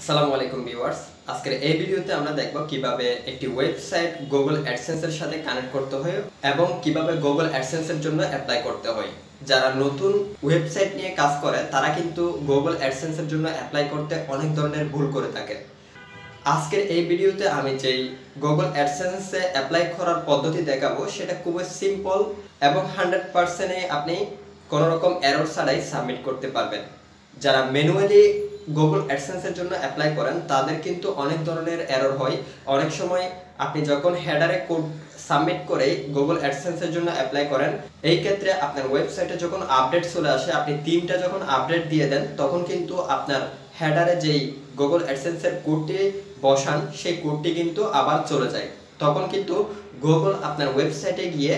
আসসালামু আলাইকুম ভিউয়ার্স, আজকের এই ভিডিওতে আমরা দেখব কিভাবে একটি ওয়েবসাইট গুগল অ্যাডসেন্স এর সাথে কানেক্ট করতে হয় এবং কিভাবে গুগল অ্যাডসেন্স এর জন্য অ্যাপ্লাই করতে হয়। যারা নতুন ওয়েবসাইট নিয়ে কাজ করে তারা কিন্তু গুগল অ্যাডসেন্স এর জন্য অ্যাপ্লাই করতে অনেক ধরনের ভুল করে থাকে। আজকের এই ভিডিওতে আমি যেই গুগল অ্যাডসেন্স এ অ্যাপ্লাই করার পদ্ধতি দেখাবো সেটা খুবই সিম্পল এবং 100% আপনি কোনো রকম এরর ছাড়াই সাবমিট করতে পারবেন। যারা ম্যানুয়ালি গুগল অ্যাডসেন্স এর জন্য অ্যাপ্লাই করেন তাদের কিন্তু অনেক ধরনের এরর হয়। অনেক সময় আপনি যখন হেডারে কোড সাবমিট করে গুগল অ্যাডসেন্স এর জন্য অ্যাপ্লাই করেন, এই ক্ষেত্রে আপনার ওয়েবসাইটে যখন আপডেট চলে আসে, আপনি 3টা যখন আপডেট দিয়ে দেন তখন কিন্তু আপনার হেডারে যেই গুগল অ্যাডসেন্স এর কোডটি বসান সেই কোডটি কিন্তু আবার চলে যায়। তখন কিন্তু গুগল আপনার ওয়েবসাইটে গিয়ে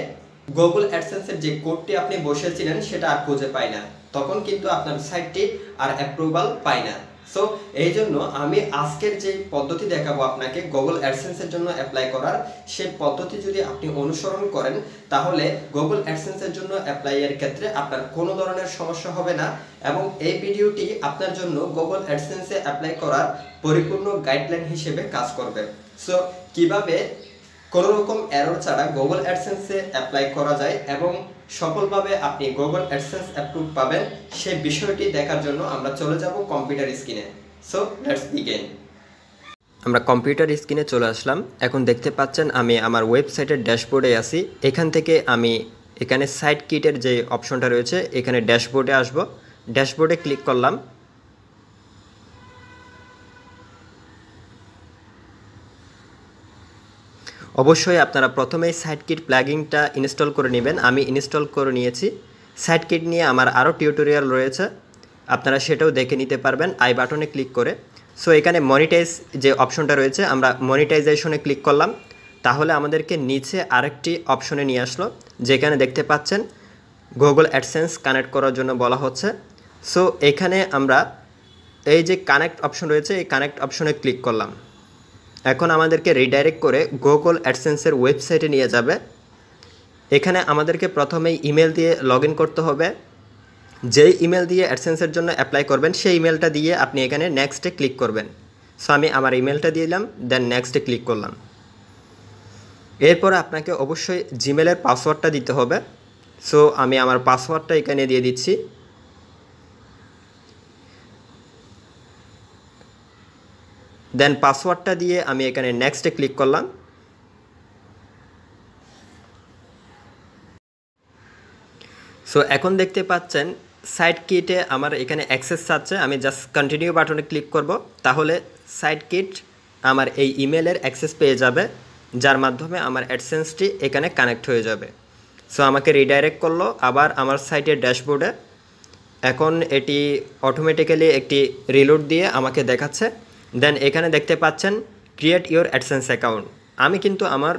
গুগল অ্যাডসেন্স এর যে কোডটি আপনি বসিয়েছিলেন সেটা আর খুঁজে পায় না, তখন কিন্তু আপনার সাইটটি আর অ্যাপ্রুভাল পায় না। সো এই জন্য আমি আজকের যে পদ্ধতি দেখাবো আপনাকে গুগল অ্যাডসেন্স এর জন্য অ্যাপ্লাই করার, সেই পদ্ধতি যদি আপনি অনুসরণ করেন তাহলে গুগল অ্যাডসেন্স এর জন্য অ্যাপ্লাই এর ক্ষেত্রে আপনার কোনো ধরনের সমস্যা হবে না এবং এই ভিডিওটি আপনার জন্য গুগল অ্যাডসেন্স এ অ্যাপ্লাই করার পরিপূর্ণ গাইডলাইন হিসেবে কাজ করবে। সো কিভাবে কোনো রকম এরর ছাড়া গুগল অ্যাডসেন্স এ অ্যাপ্লাই করা যায় এবং সফলভাবে আপনি গুগল অ্যাডসেন্স অ্যাপ্রুভ পাবেন সেই বিষয়টি দেখার জন্য আমরা চলে যাব কম্পিউটার স্ক্রিনে। So let's begin. আমরা কম্পিউটার স্ক্রিনে চলে আসলাম। এখন দেখতে পাচ্ছেন আমি আমার ওয়েবসাইটের ড্যাশবোর্ডে আছি। এখান থেকে আমি এখানে সাইট কিটের যে অপশনটা রয়েছে এখানে ড্যাশবোর্ডে আসব। ড্যাশবোর্ডে ক্লিক করলাম। অবশ্যই আপনারা প্রথমেই সাইট কিট প্লাগইনটা ইনস্টল করে নেবেন। আমি ইনস্টল করে নিয়েছি। সাইট কিট নিয়ে আমার আরও টিউটোরিয়াল রয়েছে, আপনারা সেটাও দেখে নিতে পারবেন আই বাটনে ক্লিক করে। সো এখানে মনিটাইজ যে অপশনটা রয়েছে আমরা মনিটাইজেশনে ক্লিক করলাম, তাহলে আমাদেরকে নিচে আরেকটি অপশনে নিয়ে আসলো যেখানে দেখতে পাচ্ছেন গুগল অ্যাডসেন্স কানেক্ট করার জন্য বলা হচ্ছে। সো এখানে আমরা এই যে কানেক্ট অপশন রয়েছে এই কানেক্ট অপশনে ক্লিক করলাম। এখন আমাদেরকে রিডাইরেক্ট করে গুগল অ্যাডসেন্সের ওয়েবসাইটে নিয়ে যাবে। এখানে আমাদেরকে প্রথমেই ইমেল দিয়ে লগ ইন করতে হবে। যেই ইমেল দিয়ে অ্যাডসেন্সের জন্য অ্যাপ্লাই করবেন সেই ইমেলটা দিয়ে আপনি এখানে নেক্সটে ক্লিক করবেন। সো আমি আমার ইমেলটা দিলাম, দেন নেক্সটে ক্লিক করলাম। এরপরে আপনাকে অবশ্যই জিমেলের পাসওয়ার্ডটা দিতে হবে। সো আমি আমার পাসওয়ার্ডটা এখানে দিয়ে দিচ্ছি। দেন পাসওয়ার্ডটা দিয়ে আমি এখানে নেক্সটে ক্লিক করলাম। সো এখন দেখতে পাচ্ছেন সাইট কিটে আমার এখানে অ্যাক্সেস চাচ্ছে। আমি জাস্ট কন্টিনিউ বাটনে ক্লিক করব, তাহলে সাইট কিট আমার এই ইমেলের অ্যাক্সেস পেয়ে যাবে, যার মাধ্যমে আমার অ্যাডসেন্সটি এখানে কানেক্ট হয়ে যাবে। সো আমাকে রিডাইরেক্ট করলো আবার আমার সাইটের ড্যাশবোর্ডে। এখন এটি অটোমেটিক্যালি একটি রিলোড দিয়ে আমাকে দেখাচ্ছে। দেন এখানে দেখতে পাচ্ছেন ক্রিয়েট ইওর অ্যাডসেন্স অ্যাকাউন্ট। আমি কিন্তু আমার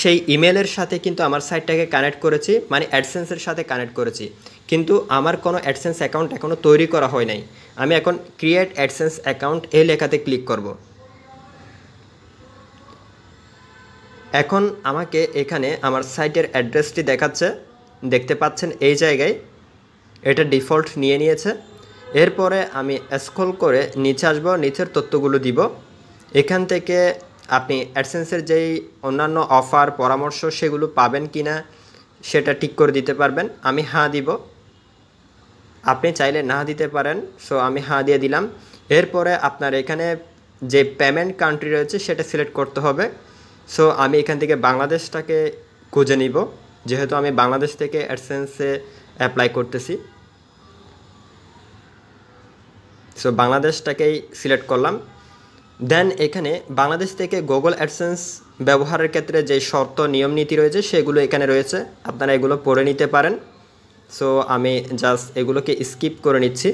সেই ইমেলের সাথে কিন্তু আমার সাইটটাকে কানেক্ট করেছি, মানে অ্যাডসেন্সের সাথে কানেক্ট করেছি, কিন্তু আমার কোনো অ্যাডসেন্স অ্যাকাউন্ট এখনও তৈরি করা হয় নাই। আমি এখন ক্রিয়েট অ্যাডসেন্স অ্যাকাউন্ট এই লেখাতে ক্লিক করব। এখন আমাকে এখানে আমার সাইটের অ্যাড্রেসটি দেখাচ্ছে, দেখতে পাচ্ছেন এই জায়গায় এটা ডিফল্ট নিয়ে নিয়েছে। এরপরে আমি স্ক্রল করে নিচে আসবো, নিচের তথ্যগুলো দিব। এখান থেকে আপনি অ্যাডসেন্সের যেই অন্যান্য অফার পরামর্শ সেগুলো পাবেন কি না সেটা ঠিক করে দিতে পারবেন। আমি হ্যাঁ দিব, আপনি চাইলে না দিতে পারেন। সো আমি হ্যাঁ দিয়ে দিলাম। এরপরে আপনার এখানে যে পেমেন্ট কান্ট্রি রয়েছে সেটা সিলেক্ট করতে হবে। সো আমি এখান থেকে বাংলাদেশটাকে খুঁজে নিব, যেহেতু আমি বাংলাদেশ থেকে অ্যাডসেন্সে অ্যাপ্লাই করতেছি। সো বাংলাদেশটাকেই সিলেক্ট করলাম। দেন এখানে বাংলাদেশ থেকে গুগল অ্যাডসেন্স ব্যবহারের ক্ষেত্রে যে শর্ত নিয়ম নীতি রয়েছে সেগুলো এখানে রয়েছে, আপনারা এগুলো পড়ে নিতে পারেন। সো আমি জাস্ট এগুলোকে স্কিপ করে নিচ্ছি।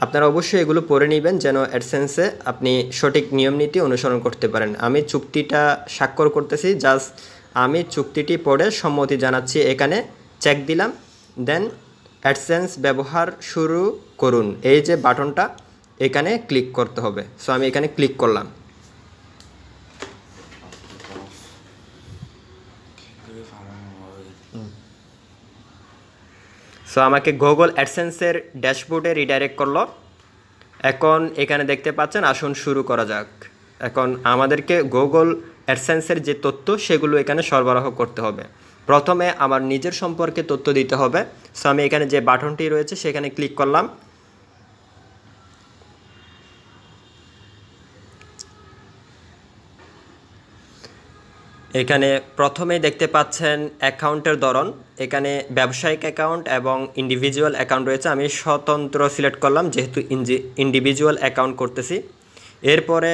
আপনারা অবশ্যই এগুলো পড়ে নেবেন যেন অ্যাডসেন্সে আপনি সঠিক নিয়ম নীতি অনুসরণ করতে পারেন। আমি চুক্তিটা স্বাক্ষর করতেছি, জাস্ট আমি চুক্তিটি পড়ে সম্মতি জানাচ্ছি, এখানে চেক দিলাম। দেন অ্যাডসেন্স ব্যবহার শুরু করুন এই যে বাটনটা এখানে ক্লিক করতে হবে। সো আমি এখানে ক্লিক করলাম। সো আমাকে গুগল অ্যাডসেন্সের ড্যাশবোর্ডে রিডাইরেক্ট করলো। এখন এখানে দেখতে পাচ্ছেন, আসুন শুরু করা যাক। এখন আমাদেরকে গুগল অ্যাডসেন্সের যে তথ্য সেগুলো এখানে সরবরাহ করতে হবে। প্রথমে আমার নিজের সম্পর্কে তথ্য দিতে হবে। সো আমি এখানে যে বাটনটি রয়েছে সেখানে ক্লিক করলাম। এখানে প্রথমেই দেখতে পাচ্ছেন অ্যাকাউন্টের ধরন, এখানে ব্যবসায়িক অ্যাকাউন্ট এবং ইন্ডিভিজুয়াল অ্যাকাউন্ট রয়েছে। আমি স্বতন্ত্র সিলেক্ট করলাম যেহেতু ইন্ডিভিজুয়াল অ্যাকাউন্ট করতেছি। এরপরে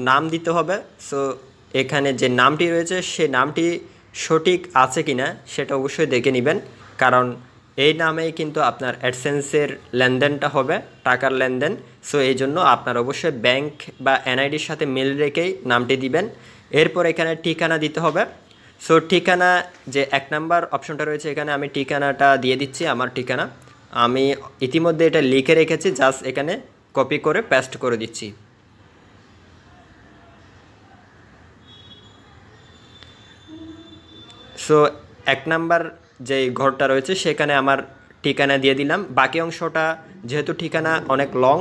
নাম দিতে হবে। সো এখানে যে নামটি রয়েছে সেই নামটি সঠিক আছে কিনা সেটা অবশ্যই দেখে নেবেন, কারণ এই নামেই কিন্তু আপনার অ্যাডসেন্সের লেনদেনটা হবে, টাকার লেনদেন। সো এই জন্য আপনার অবশ্যই ব্যাংক বা এনআইডির সাথে মিল রেখেই নামটি দিবেন। এরপর এখানে ঠিকানা দিতে হবে। সো ঠিকানা যে 1 নাম্বার অপশনটা রয়েছে এখানে আমি ঠিকানাটা দিয়ে দিচ্ছি। আমার ঠিকানা আমি ইতিমধ্যে এটা লিখে রেখেছি, জাস্ট এখানে কপি করে পেস্ট করে দিচ্ছি। সো 1 নাম্বার যেই ঘরটা রয়েছে সেখানে আমার ঠিকানা দিয়ে দিলাম। বাকি অংশটা যেহেতু ঠিকানা অনেক লং,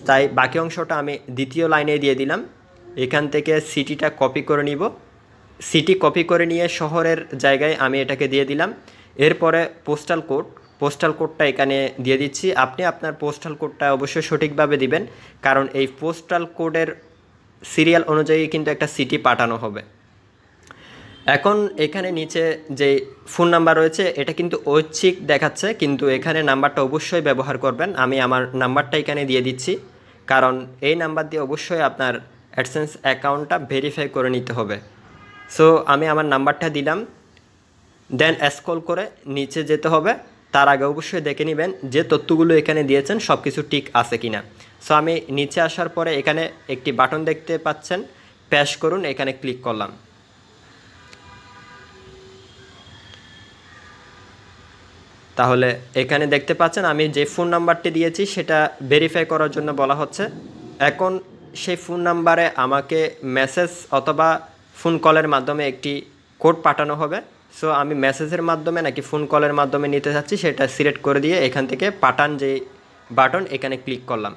তাই বাকি অংশটা আমি দ্বিতীয় লাইনে দিয়ে দিলাম। এখান থেকে সিটিটা কপি করে নিব। সিটি কপি করে নিয়ে শহরের জায়গায় আমি এটাকে দিয়ে দিলাম। এরপরে পোস্টাল কোডটা এখানে দিয়ে দিচ্ছি। আপনি আপনার পোস্টাল কোডটা অবশ্যই সঠিকভাবে দিবেন, কারণ এই পোস্টাল কোডের সিরিয়াল অনুযায়ী কিন্তু একটা সিটি পাঠানো হবে। এখন এখানে নিচে যে ফোন নাম্বার রয়েছে এটা কিন্তু ঐচ্ছিক দেখাচ্ছে, কিন্তু এখানে নাম্বারটা অবশ্যই ব্যবহার করবেন। আমি আমার নাম্বারটা এখানে দিয়ে দিচ্ছি, কারণ এই নাম্বার দিয়ে অবশ্যই আপনার অ্যাডসেন্স অ্যাকাউন্টটা ভেরিফাই করে নিতে হবে। সো আমি আমার নাম্বারটা দিলাম, দেন স্ক্রল করে নিচে যেতে হবে। তার আগে অবশ্যই দেখে নেবেন যে তথ্যগুলো এখানে দিয়েছেন সব কিছু ঠিক আছে কিনা। সো আমি নিচে আসার পরে এখানে একটি বাটন দেখতে পাচ্ছেন, পেশ করুন, এখানে ক্লিক করলাম। তাহলে এখানে দেখতে পাচ্ছেন আমি যে ফোন নাম্বারটি দিয়েছি সেটা ভেরিফাই করার জন্য বলা হচ্ছে। এখন সেই ফোন নাম্বারে আমাকে মেসেজ অথবা ফোন কলের মাধ্যমে একটি কোড পাঠানো হবে। সো আমি মেসেজের মাধ্যমে নাকি ফোন কলের মাধ্যমে নিতে চাচ্ছি সেটা সিলেক্ট করে দিয়ে এখান থেকে পাঠান যে বাটন এখানে ক্লিক করলাম।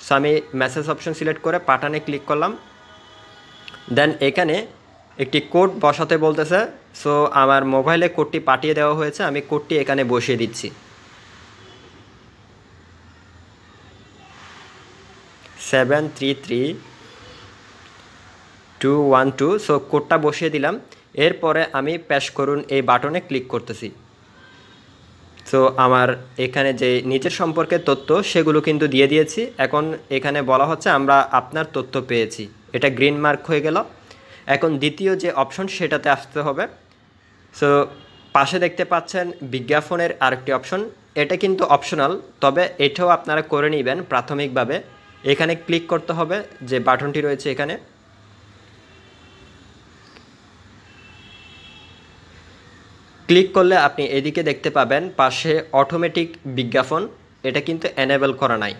সো আমি মেসেজ অপশন সিলেক্ট করে পাঠানে ক্লিক করলাম। দেন এখানে একটি কোড বসাতে বলতেছে। সো আমার মোবাইলে কোডটি পাঠিয়ে দেওয়া হয়েছে, আমি কোডটি এখানে বসিয়ে দিচ্ছি। 733212। সো কোডটা বসিয়ে দিলাম। এরপরে আমি পেশ করুন এই বাটনে ক্লিক করতেছি। সো আমার এখানে যে নিচের সম্পর্কে তথ্য সেগুলো কিন্তু দিয়ে দিয়েছি। এখন এখানে বলা হচ্ছে আমরা আপনার তথ্য পেয়েছি, এটা গ্রিন মার্ক হয়ে গেল। এখন দ্বিতীয় যে অপশন সেটাতে আসতে হবে। সো পাশে দেখতে পাচ্ছেন বিজ্ঞাপনের আরেকটি অপশন, এটা কিন্তু অপশনাল, তবে এটাও আপনারা করে নেবেন প্রাথমিকভাবে। এখানে ক্লিক করতে হবে যে বাটনটি রয়েছে এখানে। ক্লিক করলে আপনি এদিকে দেখতে পাবেন পাশে অটোমেটিক বিজ্ঞাপন, এটা কিন্তু এনেবল করা নাই।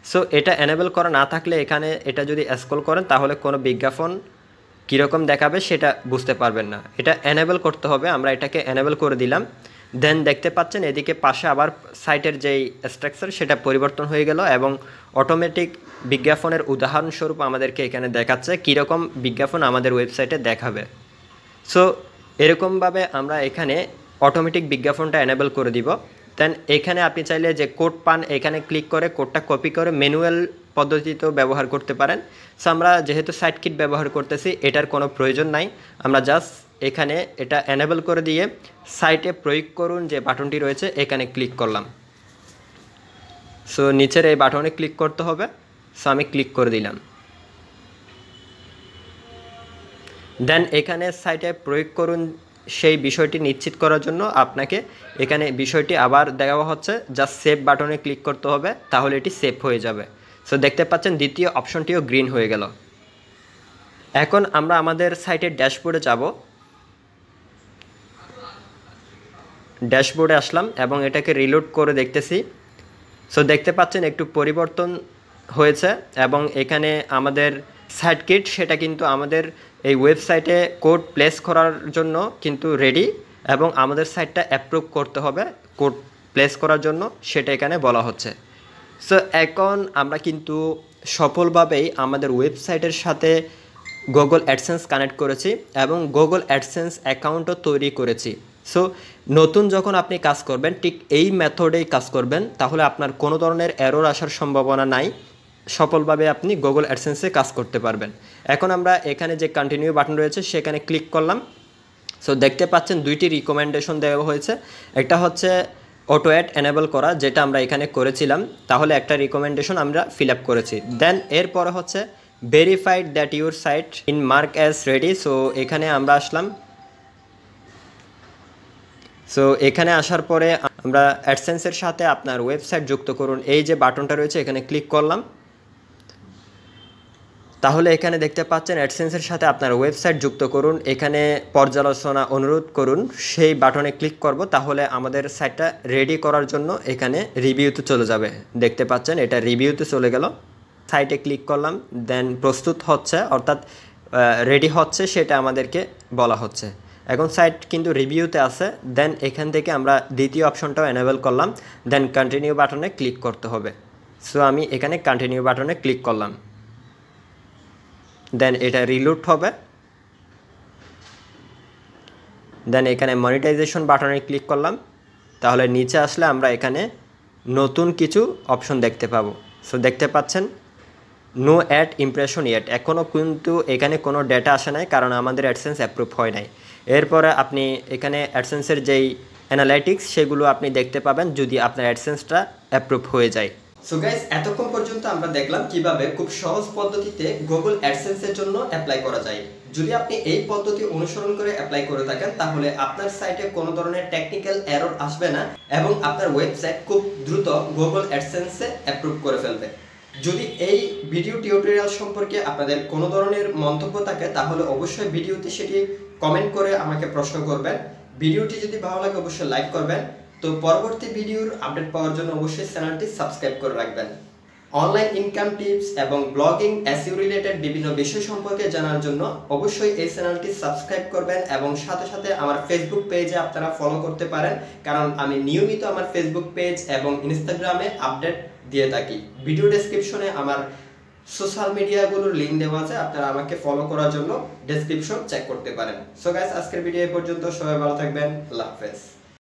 সো এটা এনেবল করা না থাকলে এখানে এটা যদি স্ক্রল করেন তাহলে কোনো বিজ্ঞাপন কীরকম দেখাবে সেটা বুঝতে পারবেন না। এটা এনেবল করতে হবে, আমরা এটাকে এনেবল করে দিলাম। দেন দেখতে পাচ্ছেন এদিকে পাশে আবার সাইটের যেই স্ট্রাকচার সেটা পরিবর্তন হয়ে গেল এবং অটোমেটিক বিজ্ঞাপনের উদাহরণস্বরূপ আমাদেরকে এখানে দেখাচ্ছে কীরকম বিজ্ঞাপন আমাদের ওয়েবসাইটে দেখাবে। সো এরকমভাবে আমরা এখানে অটোমেটিক বিজ্ঞাপনটা এনেবল করে দিব। দেন এখানে আপনি চাইলে যে কোড পান এখানে ক্লিক করে কোডটা কপি করে ম্যানুয়াল পদ্ধতিতেও ব্যবহার করতে পারেন। সো আমরা যেহেতু সাইট কিট ব্যবহার করতেছি এটার কোনো প্রয়োজন নাই, আমরা জাস্ট এখানে এটা এনেবল করে দিয়ে সাইটে প্রয়োগ করুন যে বাটনটি রয়েছে এখানে ক্লিক করলাম। সো নিচের এই বাটনে ক্লিক করতে হবে। সো আমি ক্লিক করে দিলাম। দেন এখানে সাইটে প্রয়োগ করুন সেই বিষয়টি নিশ্চিত করার জন্য আপনাকে এখানে বিষয়টি আবার দেওয়া হচ্ছে, জাস্ট সেভ বাটনে ক্লিক করতে হবে, তাহলে এটি সেভ হয়ে যাবে। সো দেখতে পাচ্ছেন দ্বিতীয় অপশনটিও গ্রিন হয়ে গেল। এখন আমরা আমাদের সাইটের ড্যাশবোর্ডে যাব। ড্যাশবোর্ডে আসলাম এবং এটাকে রিলোড করে দেখতেছি। সো দেখতে পাচ্ছেন একটু পরিবর্তন হয়েছে এবং এখানে আমাদের সাইট কিট সেটা কিন্তু আমাদের এই ওয়েবসাইটে কোড প্লেস করার জন্য কিন্তু রেডি, এবং আমাদের সাইটটা অ্যাপ্রুভ করতে হবে কোড প্লেস করার জন্য, সেটা এখানে বলা হচ্ছে। সো এখন আমরা কিন্তু সফলভাবেই আমাদের ওয়েবসাইটের সাথে গুগল অ্যাডসেন্স কানেক্ট করেছি এবং গুগল অ্যাডসেন্স অ্যাকাউন্টও তৈরি করেছি। সো নতুন যখন আপনি কাজ করবেন ঠিক এই মেথডেই কাজ করবেন, তাহলে আপনার কোনো ধরনের এরর আসার সম্ভাবনা নাই, সফলভাবে আপনি গুগল অ্যাডসেন্সে কাজ করতে পারবেন। এখন আমরা এখানে যে কন্টিনিউ বাটন রয়েছে সেখানে ক্লিক করলাম। সো দেখতে পাচ্ছেন দুইটি রিকমেন্ডেশন দেওয়া হয়েছে, একটা হচ্ছে অটো অ্যাড এনেবল করা, যেটা আমরা এখানে করেছিলাম, তাহলে একটা রিকমেন্ডেশন আমরা ফিল আপ করেছি। দেন এরপরে হচ্ছে verified that your site in mark as ready. So এখানে আমরা আসলাম। সো এখানে আসার পরে আমরা অ্যাডসেন্সের সাথে আপনার ওয়েবসাইট যুক্ত করুন, এই যে বাটনটা রয়েছে এখানে ক্লিক করলাম। তাহলে এখানে দেখতে পাচ্ছেন অ্যাডসেন্সের সাথে আপনার ওয়েবসাইট যুক্ত করুন, এখানে পর্যালোচনা অনুরোধ করুন, সেই বাটনে ক্লিক করব, তাহলে আমাদের সাইটটা রেডি করার জন্য এখানে রিভিউতে চলে যাবে। দেখতে পাচ্ছেন এটা রিভিউতে চলে গেল। সাইটে ক্লিক করলাম, দেন প্রস্তুত হচ্ছে অর্থাৎ রেডি হচ্ছে সেটা আমাদেরকে বলা হচ্ছে। এখন সাইট কিন্তু রিভিউতে আছে। দেন এখান থেকে আমরা দ্বিতীয় অপশনটাও এনেবল করলাম, দেন কন্টিনিউ বাটনে ক্লিক করতে হবে। সো আমি এখানে কন্টিনিউ বাটনে ক্লিক করলাম, দেন এটা রিলোড হবে। দেন এখানে মনিটাইজেশন বাটনে ক্লিক করলাম, তাহলে নিচে আসলে আমরা এখানে নতুন কিছু অপশন দেখতে পাবো। সো দেখতে পাচ্ছেন নো অ্যাড ইমপ্রেশন ইয়েট, এখনও কিন্তু এখানে কোনো ডেটা আসে নাই, কারণ আমাদের অ্যাডসেন্স অ্যাপ্রুভ হয় নাই। এরপরে আপনি এখানে অ্যাডসেন্সের যেই অ্যানালাইটিক্স সেগুলো আপনি দেখতে পাবেন যদি আপনার অ্যাডসেন্সটা অ্যাপ্রুভ হয়ে যায়। সো গাইস, এতক্ষণ পর্যন্ত আমরা দেখলাম কিভাবে খুব সহজ পদ্ধতিতে গুগল অ্যাডসেন্সের জন্য অ্যাপ্লাই করা যায়। যদি আপনি এই পদ্ধতি অনুসরণ করে অ্যাপ্লাই করে থাকেন, তাহলে আপনার সাইটে কোনো ধরনের টেকনিক্যাল এরর আসবে না এবং আপনার ওয়েবসাইট খুব দ্রুত গুগল অ্যাডসেন্সে অ্যাপ্রুভ করে ফেলবে। যদি এই ভিডিও টিউটোরিয়াল সম্পর্কে আপনাদের কোনো ধরনের মন্তব্য থাকে, তাহলে অবশ্যই ভিডিওতে সেটি কমেন্ট করে আমাকে প্রশ্ন করবেন। ভিডিওটি যদি ভালো লাগে অবশ্যই লাইক করবেন। তো পরবর্তী ভিডিওর আপডেট পাওয়ার জন্য অবশ্যই চ্যানেলটি সাবস্ক্রাইব করে রাখবেন। অনলাইন ইনকাম টিপস এবং ব্লগিং এসইও রিলেটেড বিভিন্ন বিষয় সম্পর্কে জানার জন্য অবশ্যই এই চ্যানেলটি সাবস্ক্রাইব করবেন এবং সাথে সাথে আমার ফেসবুক পেজে আপনারা ফলো করতে পারেন, কারণ আমি নিয়মিত আমার ফেসবুক পেজ এবং ইনস্টাগ্রামে আপডেট দিয়ে থাকি। ভিডিও ডেসক্রিপশনে আমার সোশ্যাল মিডিয়াগুলোর লিঙ্ক দেওয়া আছে, আপনারা আমাকে ফলো করার জন্য ডেসক্রিপশন চেক করতে পারেন। সো গাইস, আজকের ভিডিও এই পর্যন্ত। সবাই ভালো থাকবেন। আল্লাহ হাফেজ।